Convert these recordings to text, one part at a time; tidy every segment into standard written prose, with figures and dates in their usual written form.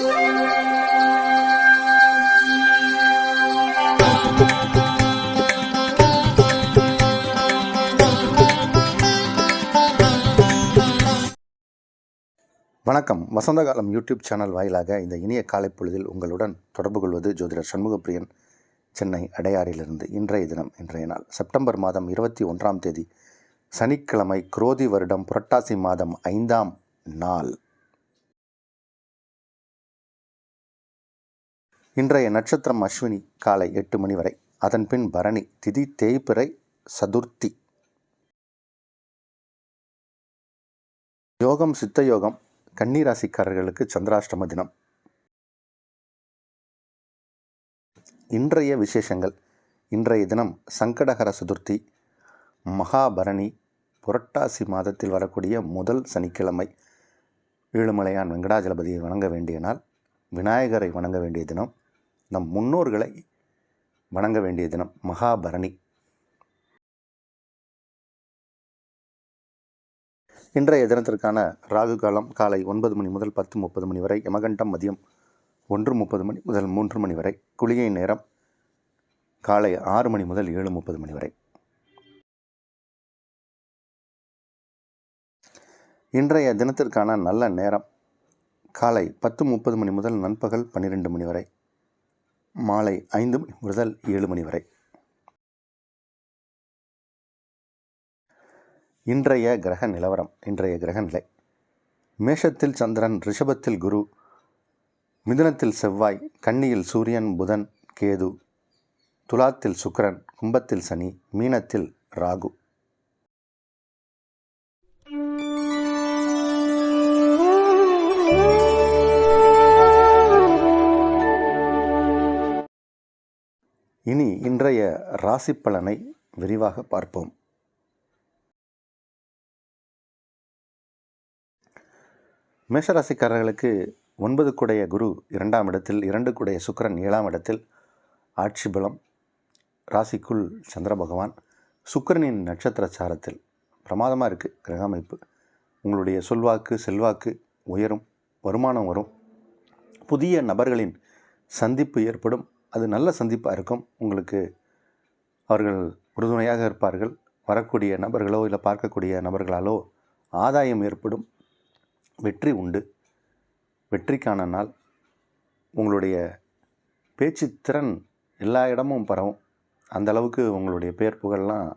வணக்கம். வசந்தகாலம் YouTube channel வாயிலாக இந்த இனிய காலை பொழுதில் உங்களுடன் தொடர்பு கொள்வது ஜோதிடர் சண்முகப்பிரியன், சென்னை அடையாறிலிருந்து. இன்றைய தினம், இன்றைய நாள் செப்டம்பர் மாதம் 21ஆம் தேதி சனிக்கிழமை, குரோதி வருடம் புரட்டாசி மாதம் 5ஆம் நாள். இன்றைய நட்சத்திரம் அஸ்வினி காலை 8 மணி வரை, அதன் பின் பரணி, திதி தேய்பிறை, சதுர்த்தி. யோகம் சித்த யோகம். கன்னிராசிக்காரர்களுக்கு சந்திராஷ்டம தினம். இன்றைய விசேஷங்கள். இன்றைய தினம் சங்கடஹர சதுர்த்தி, மகாபரணி, புரட்டாசி மாதத்தில் வரக்கூடிய முதல் சனிக்கிழமை. ஏழுமலையான் வெங்கடாஜலபதியை வணங்க வேண்டிய நாள். விநாயகரை வணங்க வேண்டிய தினம். நம் முன்னோர்களை வணங்க வேண்டிய தினம் மகாபரணி. இன்றைய தினத்திற்கான ராகு காலம் காலை 9 மணி முதல் 10:30 மணி வரை. யமகண்டம் மதியம் 1:30 மணி முதல் 3 மணி வரை. குளிகை நேரம் காலை 6 மணி முதல் 7:30 மணி வரை. இன்றைய தினத்திற்கான நல்ல நேரம் காலை 10:30 மணி முதல் நண்பகல் 12 மணி வரை. மாலை 5 மணி முதல் 7 மணி வரை. இன்றைய கிரக நிலவரம். இன்றைய கிரக நிலை: மேஷத்தில் சந்திரன், ரிஷபத்தில் குரு, மிதுனத்தில் செவ்வாய், கன்னியில் சூரியன், புதன், கேது, துலாத்தில் சுக்கிரன், கும்பத்தில் சனி, மீனத்தில் ராகு. இனி இன்றைய ராசி பலனை விரிவாக பார்ப்போம். மேஷராசிக்காரர்களுக்கு 9 குடைய குரு 2ஆம் இடத்தில், 2 குடைய சுக்கிரன் 7ஆம் இடத்தில் ஆட்சி பலம். ராசிக்குள் சந்திர பகவான் சுக்கிரனின் நட்சத்திர சாரத்தில். பிரமாதமாக இருக்குது கிரக அமைப்பு. உங்களுடைய சொல்வாக்கு செல்வாக்கு உயரும், வருமானம் வரும், புதிய நபர்களின் சந்திப்பு ஏற்படும். அது நல்ல சந்திப்பாக இருக்கும். உங்களுக்கு அவர்கள் உறுதுணையாக இருப்பார்கள். வரக்கூடிய நபர்களோ இல்லை பார்க்கக்கூடிய நபர்களாலோ ஆதாயம் ஏற்படும். வெற்றி உண்டு. வெற்றிக்கான நாள். உங்களுடைய பேச்சு திறன் எல்லா இடமும் பரவும். அந்தளவுக்கு உங்களுடைய பேர் புகழெலாம்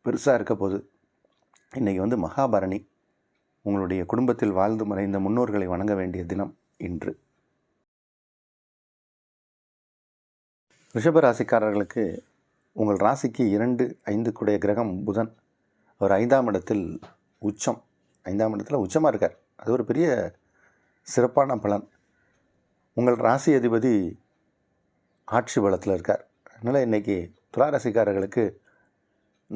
பெருசாக இருக்க போகுது. இன்றைக்கி மகாபரணி. உங்களுடைய குடும்பத்தில் வாழ்ந்து மறைந்த முன்னோர்களை வணங்க வேண்டிய தினம் இன்று. ரிஷபராசிக்காரர்களுக்கு உங்கள் ராசிக்கு 2, 5 குடைய கிரகம் புதன். அவர் 5ஆம் இடத்தில் உச்சம். 5ஆம் இடத்துல உச்சமாக இருக்கார். அது ஒரு பெரிய சிறப்பான பலன். உங்கள் ராசி அதிபதி ஆட்சி பலத்தில் இருக்கார். அதனால் இன்றைக்கி துளாராசிக்காரர்களுக்கு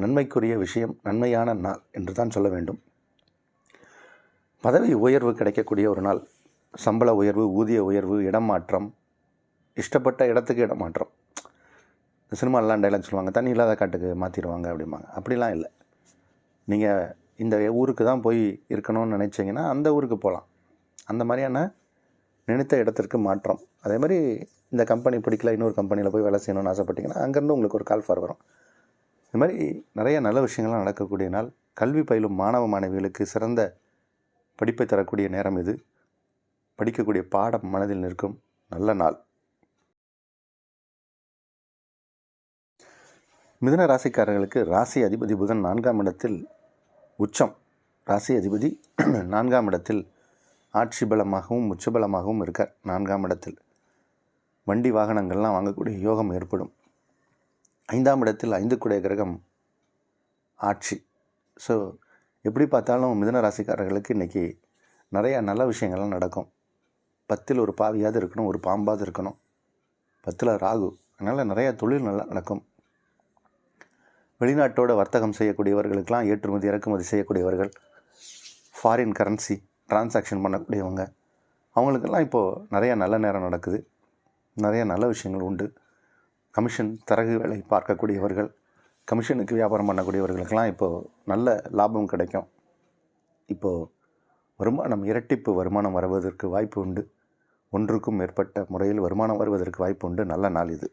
நன்மைக்குரிய விஷயம், நன்மையான நாள் என்று தான் சொல்ல வேண்டும். பதவி உயர்வு கிடைக்கக்கூடிய ஒரு நாள். சம்பள உயர்வு, ஊதிய உயர்வு, இடம் மாற்றம், இஷ்டப்பட்ட இடத்துக்கு இடம் மாற்றம். இந்த சினிமாலெலாம் டைலாக் சொல்லுவாங்க, தண்ணி இல்லாத காட்டுக்கு மாற்றிடுவாங்க அப்படிம்பாங்க. அப்படிலாம் இல்லை. நீங்கள் இந்த ஊருக்கு தான் போய் இருக்கணும்னு நினச்சிங்கன்னா அந்த ஊருக்கு போகலாம். அந்த மாதிரியான நினைத்த இடத்திற்கு மாற்றம். அதே மாதிரி இந்த கம்பெனி பிடிக்கல, இன்னொரு கம்பெனியில் போய் வேலை செய்யணும்னு ஆசைப்பட்டிங்கன்னா அங்கேருந்து உங்களுக்கு ஒரு கால் ஃபார் வரும். இது மாதிரி நிறைய நல்ல விஷயங்கள்லாம் நடக்கக்கூடிய நாள். கல்வி பயிலும் மாணவ மாணவிகளுக்கு சிறந்த படிப்பை தரக்கூடிய நேரம் இது. படிக்கக்கூடிய பாடம் மனதில் நிற்கும் நல்ல நாள். மிதுன ராசிக்காரர்களுக்கு ராசி அதிபதி புதன் 4ஆம் இடத்தில் உச்சம். ராசி அதிபதி 4ஆம் இடத்தில் ஆட்சி பலமாகவும் உச்சபலமாகவும் இருக்கார். 4ஆம் இடத்தில் வண்டி வாகனங்கள்லாம் வாங்கக்கூடிய யோகம் ஏற்படும். 5ஆம் இடத்தில் 5 குடைய கிரகம் ஆட்சி. ஸோ எப்படி பார்த்தாலும் மிதுன ராசிக்காரர்களுக்கு இன்றைக்கி நிறையா நல்ல விஷயங்கள்லாம் நடக்கும். 10ல் ஒரு பாவியாவது இருக்கணும், ஒரு பாம்பாவது இருக்கணும். 10ல் ராகு. அதனால் நிறையா தொழில் நல்லா நடக்கும். வெளிநாட்டோட வர்த்தகம் செய்யக்கூடியவர்களுக்கெல்லாம், ஏற்றுமதி இறக்குமதி செய்யக்கூடியவர்கள், ஃபாரின் கரன்சி டிரான்சாக்ஷன் பண்ணக்கூடியவங்க, அவங்களுக்கெல்லாம் இப்போது நிறையா நல்ல நேரம் நடக்குது. நிறைய நல்ல விஷயங்கள் உண்டு. கமிஷன் தரகு வேலை பார்க்கக்கூடியவர்கள், கமிஷனுக்கு வியாபாரம் பண்ணக்கூடியவர்களுக்கெல்லாம் இப்போது நல்ல லாபம் கிடைக்கும். இப்போது வருமானம் இரட்டிப்பு வருமானம் வருவதற்கு வாய்ப்பு உண்டு. ஒன்றுக்கும் மேற்பட்ட முறையில் வருமானம் வருவதற்கு வாய்ப்பு உண்டு. நல்ல நாள் இது.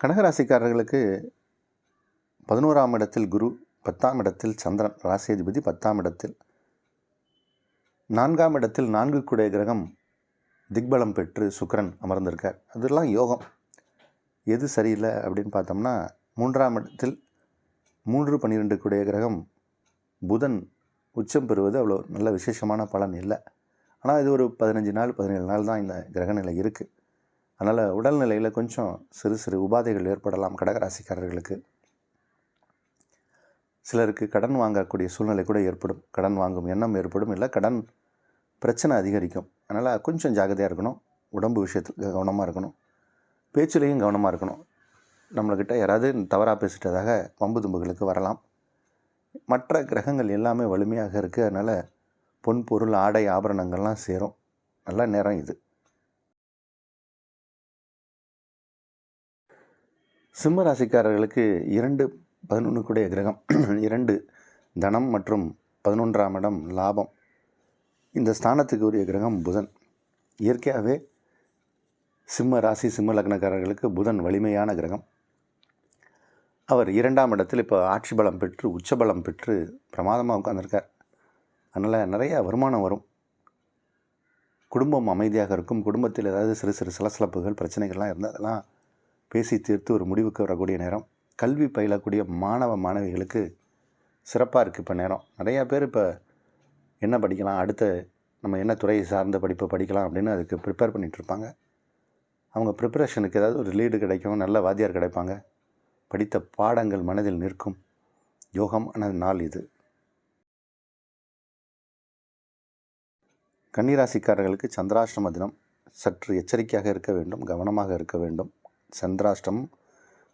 கடகராசிக்காரர்களுக்கு 11ஆம் இடத்தில் குரு, 10ஆம் இடத்தில் சந்திரன், ராசி அதிபதி 10ஆம் இடத்தில், 4ஆம் இடத்தில் 4 கூடிய கிரகம் திக்பலம் பெற்று சுக்கிரன் அமர்ந்திருக்கார். அதெல்லாம் யோகம். எது சரியில்லை அப்படின்னு பார்த்தோம்னா, 3ஆம் இடத்தில் 3-12 கூடிய கிரகம் புதன் உச்சம் பெறுவது அவ்வளோ நல்ல விசேஷமான பலன் இல்லை. ஆனால் இது ஒரு 15 நாள் 17 நாள் தான் இந்த கிரகநிலை இருக்குது. அதனால் உடல்நிலையில் கொஞ்சம் சிறு சிறு உபாதைகள் ஏற்படலாம் கடகராசிக்காரர்களுக்கு. சிலருக்கு கடன் வாங்கக்கூடிய சூழ்நிலை கூட ஏற்படும். கடன் வாங்கும் எண்ணம் ஏற்படும், இல்லை கடன் பிரச்சனை அதிகரிக்கும். அதனால் கொஞ்சம் ஜாகிரதையாக இருக்கணும். உடம்பு விஷயத்தில் கவனமாக இருக்கணும். பேச்சிலையும் கவனமாக இருக்கணும். நம்மள்கிட்ட யாராவது தவறாக பேசிட்டதாக வம்பு தும்புகளுக்கு வரலாம். மற்ற கிரகங்கள் எல்லாமே வலிமையாக இருக்குது. அதனால் பொன் பொருள் ஆடை ஆபரணங்கள்லாம் சேரும். நல்ல நேரம் இது. சிம்ம ராசிக்காரர்களுக்கு 2-11 கூடிய கிரகம் 2 தனம் மற்றும் 11ஆம் இடம் லாபம். இந்த ஸ்தானத்துக்கு உரிய கிரகம் புதன். இயற்கையாகவே சிம்ம ராசி சிம்ம லக்னக்காரர்களுக்கு புதன் வலிமையான கிரகம். அவர் 2ஆம் இடத்தில் இப்போ ஆட்சி பலம் பெற்று உச்சபலம் பெற்று பிரமாதமாக உட்கார்ந்துருக்கார். அதனால் நிறைய வருமானம் வரும். குடும்பம் அமைதியாக இருக்கும். குடும்பத்தில் ஏதாவது சிறு சிறு சலசலப்புகள் பிரச்சனைகள்லாம் இருந்தால் அதெல்லாம் பேசி தீர்த்து ஒரு முடிவுக்கு வரக்கூடிய நேரம். கல்வி பயிலக்கூடிய மாணவ மாணவிகளுக்கு சிறப்பாக இருக்குது இப்போ நேரம். நிறையா பேர் இப்போ என்ன படிக்கலாம், அடுத்த நம்ம என்ன துறையை சார்ந்த படிப்பை படிக்கலாம் அப்படின்னு அதுக்கு ப்ரிப்பேர் பண்ணிகிட்ருப்பாங்க. அவங்க ப்ரிப்பரேஷனுக்கு ஏதாவது ஒரு லீடு கிடைக்கும், நல்ல வாத்தியார் கிடைப்பாங்க, படித்த பாடங்கள் மனதில் நிற்கும். யோகமான நாள் இது. கன்னிராசிக்காரர்களுக்கு சந்திராஷ்டம தினம். சற்று எச்சரிக்கையாக இருக்க வேண்டும், கவனமாக இருக்க வேண்டும். சந்திராஷ்டமம்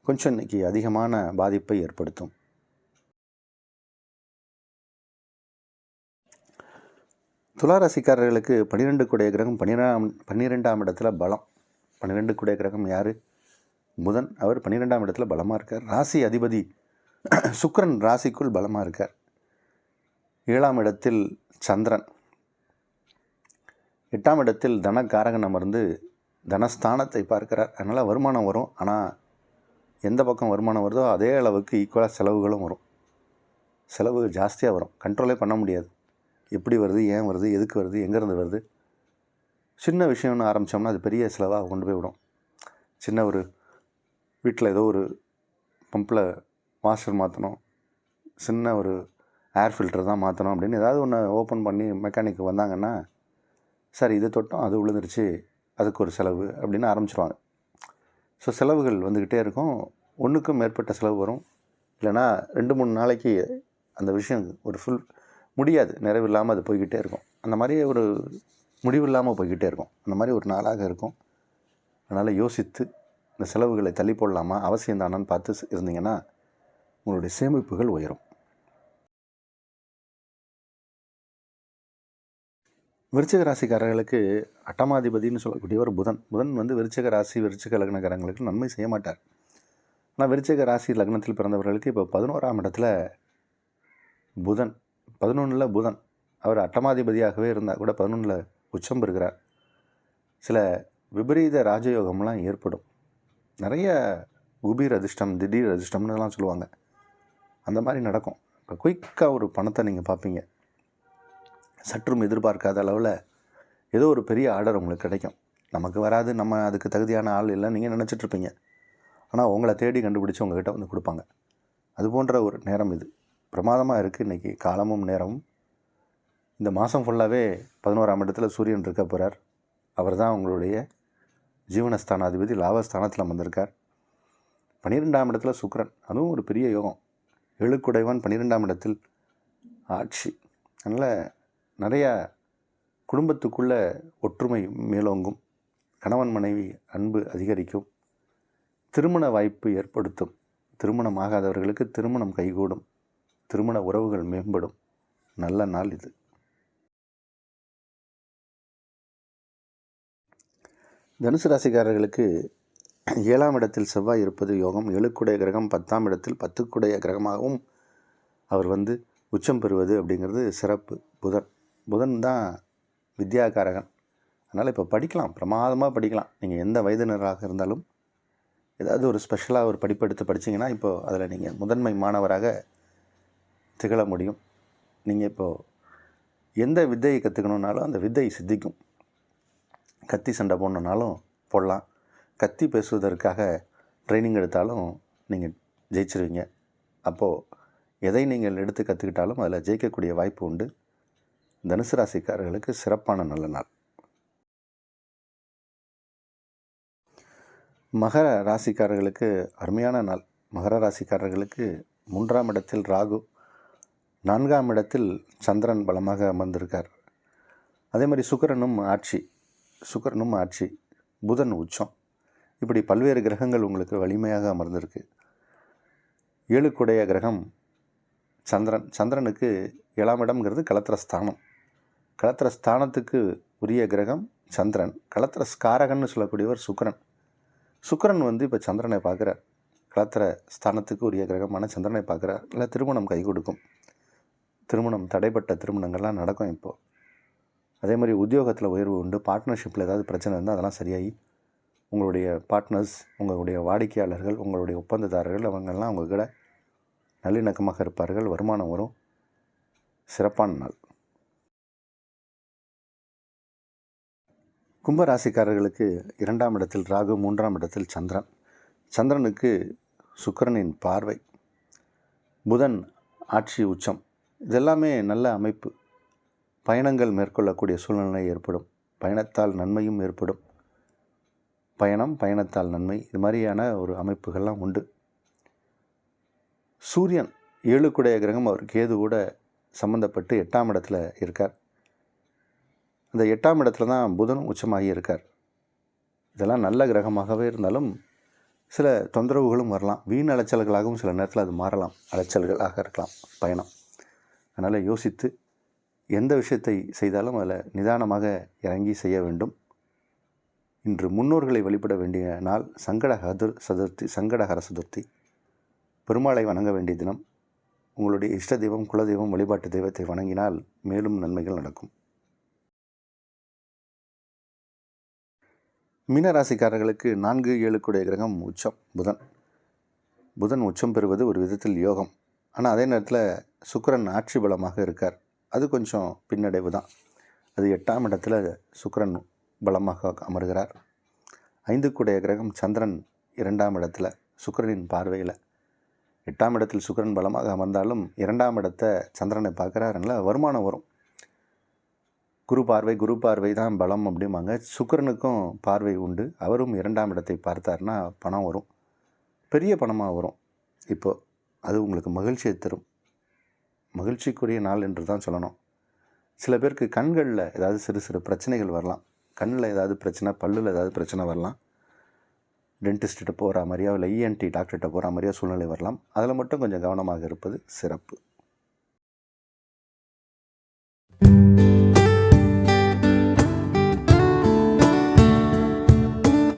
கொஞ்சம் இன்றைக்கி அதிகமான பாதிப்பை ஏற்படுத்தும். துளாராசிக்காரர்களுக்கு 12 கூடிய கிரகம் 12ஆம் இடத்துல பலம். 12 கூடிய கிரகம் யார்? புதன். அவர் 12ஆம் இடத்துல பலமாக இருக்கார். ராசி அதிபதி சுக்கிரன் ராசிக்குள் பலமாக இருக்கார். 7ஆம் இடத்தில் சந்திரன், 8ஆம் இடத்தில் தனகாரகன் அமர்ந்து தனஸ்தானத்தை பார்க்கிறார். அதனால் வருமானம் வரும். ஆனால் எந்த பக்கம் வருமானம் வருதோ அதே அளவுக்கு ஈக்குவலாக செலவுகளும் வரும். செலவு ஜாஸ்தியாக வரும். கண்ட்ரோலே பண்ண முடியாது. எப்படி வருது, ஏன் வருது, எதுக்கு வருது, எங்கேருந்து வருது. சின்ன விஷயம்னு ஆரம்பித்தோம்னா அது பெரிய செலவாக கொண்டு போய் விடும். சின்ன ஒரு வீட்டில் ஏதோ ஒரு பம்பில் வாஷர் மாற்றணும், சின்ன ஒரு ஏர் ஃபில்டர் தான் மாற்றணும் அப்படின்னு ஏதாவது ஒன்று ஓப்பன் பண்ணி மெக்கானிக்கு வந்தாங்கன்னா, சார் இது தொட்டோம் அது விழுந்துருச்சு, அதுக்கு ஒரு செலவு அப்படின்னு ஆரம்பிச்சிருவாங்க. ஸோ செலவுகள் வந்துக்கிட்டே இருக்கும். ஒன்றுக்கும் மேற்பட்ட செலவு வரும். இல்லைனா 2-3 நாளைக்கு அந்த விஷயம் ஒரு முடியாது, நிறைவு இல்லாமல் அது போய்கிட்டே இருக்கும். அந்த மாதிரி ஒரு முடிவு இல்லாமல் போய்கிட்டே இருக்கும். அந்த மாதிரி ஒரு நாளாக இருக்கும். அதனால் யோசித்து இந்த செலவுகளை தள்ளி போடலாமா, அவசியம் தானான்னு பார்த்து இருந்தீங்கன்னா உங்களுடைய சேமிப்புகள் உயரும். விருச்சிக ராசிக்காரர்களுக்கு அட்டமாதிபதினு சொல்லக்கூடியவர் புதன். புதன் விருச்சிக ராசி விருச்சிக லக்னக்காரங்களுக்கு நன்மை செய்ய மாட்டார். ஆனால் விருச்சிக ராசி லக்னத்தில் பிறந்தவர்களுக்கு இப்போ 11ஆம் இடத்துல புதன், 11ல் புதன். அவர் அட்டமாதிபதியாகவே இருந்தால் கூட 11ல் உச்சம் பெறுகிறார். சில விபரீத ராஜயோகம்லாம் ஏற்படும். நிறைய குபீர் அதிர்ஷ்டம், திடீர் அதிர்ஷ்டம்னுலாம் சொல்லுவாங்க. அந்த மாதிரி நடக்கும். இப்போ குயிக்காக ஒரு பணத்தை நீங்கள் பார்ப்பீங்க. சற்றும் எதிர்பார்க்காத அளவில் ஏதோ ஒரு பெரிய ஆர்டர் உங்களுக்கு கிடைக்கும். நமக்கு வராது, நம்ம அதுக்கு தகுதியான ஆள் இல்லை நீங்கள் நினச்சிட்ருப்பீங்க. ஆனால் உங்களை தேடி கண்டுபிடிச்சி உங்கள்கிட்ட வந்து கொடுப்பாங்க. அது போன்ற ஒரு நேரம் இது. பிரமாதமாக இருக்குது இன்றைக்கி காலமும் நேரமும். இந்த மாதம் ஃபுல்லாகவே 11ஆம் இடத்துல சூரியன் இருக்க போகிறார். அவர் தான் உங்களுடைய ஜீவனஸ்தானாதிபதி, லாபஸ்தானத்தில் வந்திருக்கார். 12ஆம் இடத்துல சுக்கிரன், அதுவும் ஒரு பெரிய யோகம். 7 குடைவான் 12ஆம் இடத்தில் ஆட்சி. அதனால் நிறையா குடும்பத்துக்குள்ளே ஒற்றுமை மேலோங்கும். கணவன் மனைவி அன்பு அதிகரிக்கும். திருமண வாய்ப்பு ஏற்படுத்தும். திருமணம் ஆகாதவர்களுக்கு திருமணம் கைகூடும். திருமண உறவுகள் மேம்படும். நல்ல நாள் இது. தனுசு ராசிக்காரர்களுக்கு 7ஆம் இடத்தில் செவ்வாய் இருப்பது யோகம். 7 கூடிய கிரகம் 10ஆம் இடத்தில் 10 கூடிய கிரகமாகவும் அவர் உச்சம் பெறுவது அப்படிங்கிறது சிறப்பு. புதன் புதன் தான் வித்யாகாரகன். அதனால் இப்போ படிக்கலாம், பிரமாதமாக படிக்கலாம். நீங்கள் எந்த வயதினராக இருந்தாலும் ஏதாவது ஒரு ஸ்பெஷலாக ஒரு படிப்பு எடுத்து படிச்சிங்கன்னா இப்போது அதில் நீங்கள் முதன்மை மாணவராக திகழ முடியும். நீங்கள் இப்போது எந்த வித்தையை கற்றுக்கணுன்னாலும் அந்த வித்தை சித்திக்கும். கத்தி சண்டை போடணுன்னாலும் போடலாம். கத்தி பேசுவதற்காக ட்ரைனிங் எடுத்தாலும் நீங்கள் ஜெயிச்சிருவீங்க. அப்போது எதை நீங்கள் எடுத்து கற்றுக்கிட்டாலும் அதில் ஜெயிக்கக்கூடிய வாய்ப்பு உண்டு. தனுசு ராசிக்காரர்களுக்கு சிறப்பான நல்ல நாள். மகர ராசிக்காரர்களுக்கு அருமையான நாள். மகர ராசிக்காரர்களுக்கு 3ஆம் இடத்தில் ராகு, 4ஆம் இடத்தில் சந்திரன் பலமாக அமர்ந்திருக்கார். அதே மாதிரி சுக்கிரனும் ஆட்சி, புதன் உச்சம். இப்படி பல்வேறு கிரகங்கள் உங்களுக்கு வலிமையாக அமர்ந்திருக்கு. 7க்குடைய கிரகம் சந்திரனுக்கு 7ஆம் இடம்ங்கிறது களத்திரஸ்தானம். களத்திரஸ்தானத்துக்கு உரிய கிரகம் சந்திரன். களத்திரஸ்காரகன்னு சொல்லக்கூடியவர் சுக்கிரன் இப்போ சந்திரனை பார்க்குறார். களத்திர ஸ்தானத்துக்கு உரிய கிரகமான சந்திரனை பார்க்குறார். இல்லை திருமணம் கை கொடுக்கும். திருமணம் தடைப்பட்ட திருமணங்கள்லாம் நடக்கும் இப்போது. அதே மாதிரி உத்தியோகத்தில் உயர்வு உண்டு. பார்ட்னர்ஷிப்பில் ஏதாவது பிரச்சனை இருந்தால் அதெல்லாம் சரியாகி உங்களுடைய பார்ட்னர்ஸ், உங்களுடைய வாடிக்கையாளர்கள், உங்களுடைய ஒப்பந்ததாரர்கள் அவங்கெல்லாம் உங்கள் கூட நல்லிணக்கமாக இருப்பார்கள். வருமானம் வரும். சிறப்பான நாள். கும்பராசிக்காரர்களுக்கு 2ஆம் இடத்தில் ராகு, 3ஆம் இடத்தில் சந்திரன். சந்திரனுக்கு சுக்கிரனின் பார்வை, புதன் ஆட்சி உச்சம். இதெல்லாமே நல்ல அமைப்பு. பயணங்கள் மேற்கொள்ளக்கூடிய சூழ்நிலை ஏற்படும். பயணத்தால் நன்மையும் ஏற்படும். பயணத்தால் நன்மை, இது மாதிரியான ஒரு அமைப்புகள்லாம் உண்டு. சூரியன் 7க்குடைய கிரகம், அவர் கேது கூட சம்மந்தப்பட்டு 8ஆம் இடத்துல இருக்கார். அந்த 8ஆம் இடத்துல தான் புதனும் உச்சமாகி இருக்கார். இதெல்லாம் நல்ல கிரகமாகவே இருந்தாலும் சில தொந்தரவுகளும் வரலாம். வீண் அலைச்சல்களாகவும் சில நேரத்தில் அது மாறலாம். அலைச்சல்களாக இருக்கலாம் பயணம். அதனால் யோசித்து எந்த விஷயத்தை செய்தாலும் அதில் நிதானமாக இறங்கி செய்ய வேண்டும். இன்று முன்னோர்களை வழிபட வேண்டிய நாள். சங்கடஹர சதுர்த்தி. பெருமாளை வணங்க வேண்டிய தினம். உங்களுடைய இஷ்ட தெய்வம், குலதெய்வம், வழிபாட்டு தெய்வத்தை வணங்கினால் மேலும் நன்மைகள் நடக்கும். மீனராசிக்காரர்களுக்கு 4, 7க்குடைய கிரகம் உச்சம் புதன் உச்சம் பெறுவது ஒரு விதத்தில் யோகம். ஆனால் அதே நேரத்தில் சுக்கிரன் ஆட்சி பலமாக இருக்கார். அது கொஞ்சம் பின்னடைவு தான். அது 8ஆம் இடத்துல சுக்கிரன் பலமாக அமர்கிறார். 5க்குடைய கிரகம் சந்திரன் 2ஆம் இடத்துல சுக்கிரனின் பார்வையில். 8ஆம் இடத்தில் சுக்கிரன் பலமாக அமர்ந்தாலும் 2ஆம் இடத்தை சந்திரனை பார்க்குறாருங்களா, வருமானம் வரும். குரு பார்வை தான் பலம் அப்படிம்பாங்க. சுக்கிரனுக்கும் பார்வை உண்டு. அவரும் 2ஆம் இடத்தை பார்த்தார்னா பணம் வரும். பெரிய பணமாக வரும். இப்போது அது உங்களுக்கு மகிழ்ச்சியை தரும். மகிழ்ச்சிக்குரிய நாள் என்று தான் சொல்லணும். சில பேருக்கு கண்களில் ஏதாவது சிறு பிரச்சனைகள் வரலாம். கண்ணில் ஏதாவது பிரச்சனை, பல்லில் ஏதாவது பிரச்சனை வரலாம். டென்டிஸ்ட்டு போகிற மாதிரியா இல்லை இஎன்டி டாக்டர்கிட்ட போகிற மாதிரியா சூழ்நிலை வரலாம். அதில் மட்டும் கொஞ்சம் கவனமாக இருப்பது சிறப்பு.